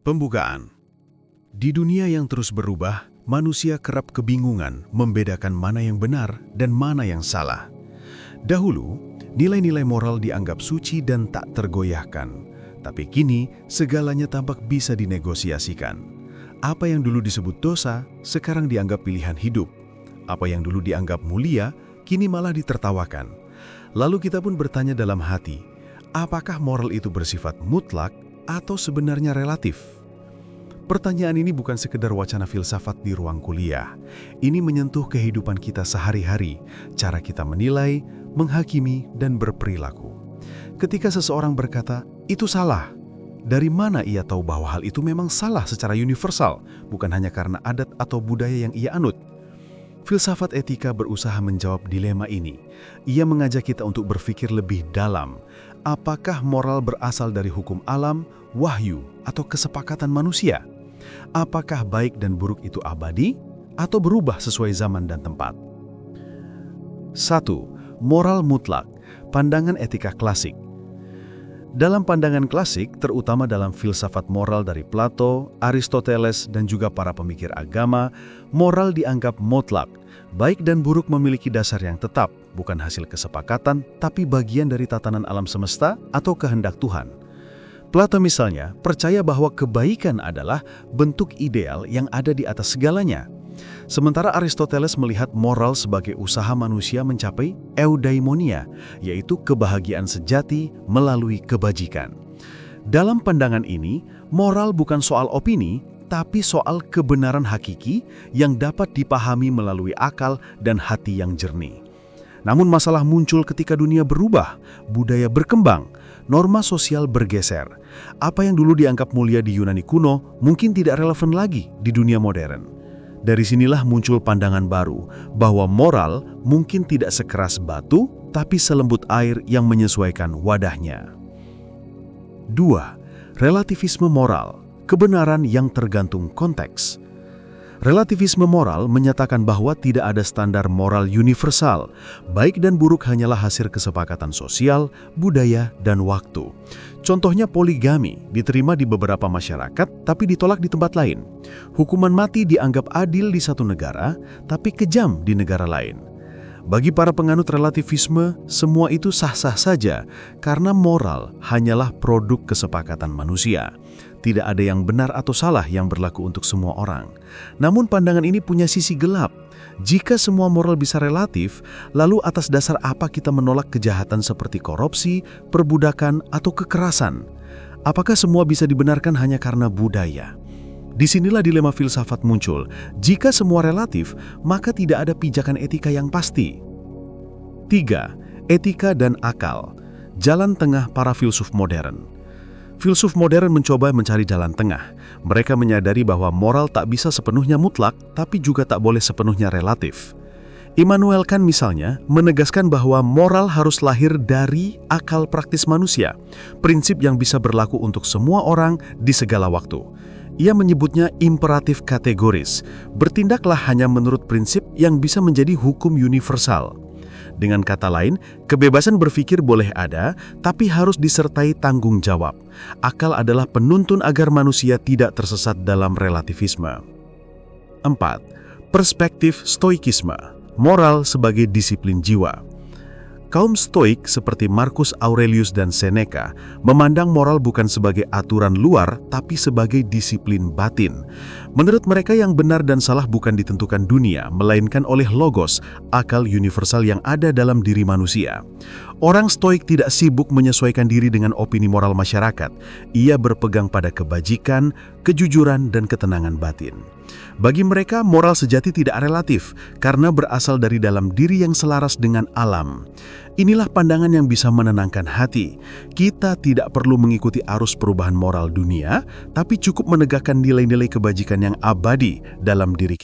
Pembukaan. Di dunia yang terus berubah, manusia kerap kebingungan membedakan mana yang benar dan mana yang salah. Dahulu, nilai-nilai moral dianggap suci dan tak tergoyahkan. Tapi kini, segalanya tampak bisa dinegosiasikan. Apa yang dulu disebut dosa, sekarang dianggap pilihan hidup. Apa yang dulu dianggap mulia, kini malah ditertawakan. Lalu kita pun bertanya dalam hati, apakah moral itu bersifat mutlak atau sebenarnya relatif? Pertanyaan ini bukan sekedar wacana filsafat di ruang kuliah. Ini menyentuh kehidupan kita sehari-hari, cara kita menilai, menghakimi, dan berperilaku. Ketika seseorang berkata, itu salah, dari mana ia tahu bahwa hal itu memang salah secara universal, bukan hanya karena adat atau budaya yang ia anut? Filsafat etika berusaha menjawab dilema ini. Ia mengajak kita untuk berpikir lebih dalam. Apakah moral berasal dari hukum alam, wahyu, atau kesepakatan manusia? Apakah baik dan buruk itu abadi atau berubah sesuai zaman dan tempat? 1. Moral mutlak, pandangan etika klasik. Dalam pandangan klasik, terutama dalam filsafat moral dari Plato, Aristoteles, dan juga para pemikir agama, moral dianggap mutlak. Baik dan buruk memiliki dasar yang tetap, bukan hasil kesepakatan, tapi bagian dari tatanan alam semesta atau kehendak Tuhan. Plato misalnya percaya bahwa kebaikan adalah bentuk ideal yang ada di atas segalanya. Sementara Aristoteles melihat moral sebagai usaha manusia mencapai eudaimonia, yaitu kebahagiaan sejati melalui kebajikan. Dalam pandangan ini, moral bukan soal opini, tapi soal kebenaran hakiki yang dapat dipahami melalui akal dan hati yang jernih. Namun masalah muncul ketika dunia berubah, budaya berkembang, norma sosial bergeser. Apa yang dulu dianggap mulia di Yunani kuno mungkin tidak relevan lagi di dunia modern. Dari sinilah muncul pandangan baru bahwa moral mungkin tidak sekeras batu, tapi selembut air yang menyesuaikan wadahnya. 2. Relativisme moral, kebenaran yang tergantung konteks. Relativisme moral menyatakan bahwa tidak ada standar moral universal. Baik dan buruk hanyalah hasil kesepakatan sosial, budaya, dan waktu. Contohnya poligami diterima di beberapa masyarakat tapi ditolak di tempat lain. Hukuman mati dianggap adil di satu negara tapi kejam di negara lain. Bagi para penganut relativisme, semua itu sah-sah saja karena moral hanyalah produk kesepakatan manusia. Tidak ada yang benar atau salah yang berlaku untuk semua orang. Namun pandangan ini punya sisi gelap. Jika semua moral bisa relatif, lalu atas dasar apa kita menolak kejahatan seperti korupsi, perbudakan, atau kekerasan? Apakah semua bisa dibenarkan hanya karena budaya? Disinilah dilema filsafat muncul. Jika semua relatif, maka tidak ada pijakan etika yang pasti. 3. Etika dan akal. Jalan tengah para filsuf modern. Filsuf modern mencoba mencari jalan tengah. Mereka menyadari bahwa moral tak bisa sepenuhnya mutlak, tapi juga tak boleh sepenuhnya relatif. Immanuel Kant misalnya menegaskan bahwa moral harus lahir dari akal praktis manusia, prinsip yang bisa berlaku untuk semua orang di segala waktu. Ia menyebutnya imperatif kategoris, bertindaklah hanya menurut prinsip yang bisa menjadi hukum universal. Dengan kata lain, kebebasan berpikir boleh ada, tapi harus disertai tanggung jawab. Akal adalah penuntun agar manusia tidak tersesat dalam relativisme. 4. Perspektif stoikisme, moral sebagai disiplin jiwa. Kaum stoik seperti Marcus Aurelius dan Seneca memandang moral bukan sebagai aturan luar, tapi sebagai disiplin batin. Menurut mereka yang benar dan salah bukan ditentukan dunia, melainkan oleh logos, akal universal yang ada dalam diri manusia. Orang stoik tidak sibuk menyesuaikan diri dengan opini moral masyarakat. Ia berpegang pada kebajikan, kejujuran, dan ketenangan batin. Bagi mereka, moral sejati tidak relatif karena berasal dari dalam diri yang selaras dengan alam. Inilah pandangan yang bisa menenangkan hati. Kita tidak perlu mengikuti arus perubahan moral dunia, tapi cukup menegakkan nilai-nilai kebajikan yang abadi dalam diri kita.